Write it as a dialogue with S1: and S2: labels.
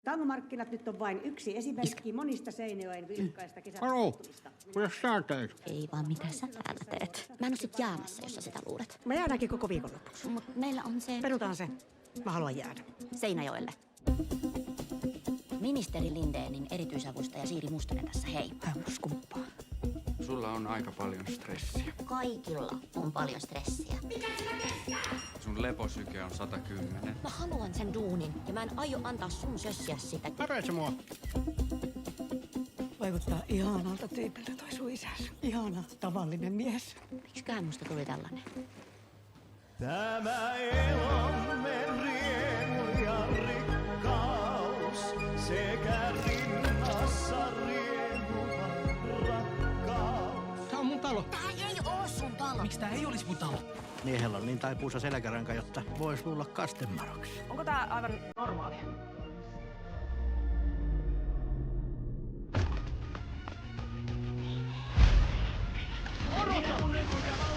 S1: Tangomarkkinat nyt on vain yksi esimerkki monista Seinäjoen vilkkaista kesätapahtumista.
S2: Kuidas sä teet?
S3: Ei vaan mitä sä täällä teet. Mä en oo sit jäämässä, jos sä sitä luulet.
S1: Mä jäädäänkin koko viikonlopuksi.
S3: Mut meillä on se
S1: Perutaan se. Mä haluan jäädä.
S3: Seinäjoelle. Ministeri Lindénin erityisavustaja Siiri Mustonen tässä, hei.
S1: Skumppaa.
S2: Sulla on aika paljon stressiä.
S3: Kaikilla on paljon stressiä.
S2: Sun leposyke on 110.
S3: Mä haluan sen duunin ja mä en aio antaa sun sössiä sitä.
S2: Häpeä mua.
S1: Vaikuttaa ihanalta tyypiltä toi sun isäs. Ihana, tavallinen mies.
S3: Miksiköhän musta tuli tällainen?
S4: Tämä elomme riemu ja rikkaus sekä rinnassa riemuva rakkaus.
S5: Tää on mun talo.
S3: Tää ei oo sun talo.
S5: Miksi tää ei olisi mun talo?
S6: Miehellä on niin taipuisa selkäranka, jotta voisi luulla kastemaroksi.
S7: Onko tää aivan normaalia?
S4: Odota!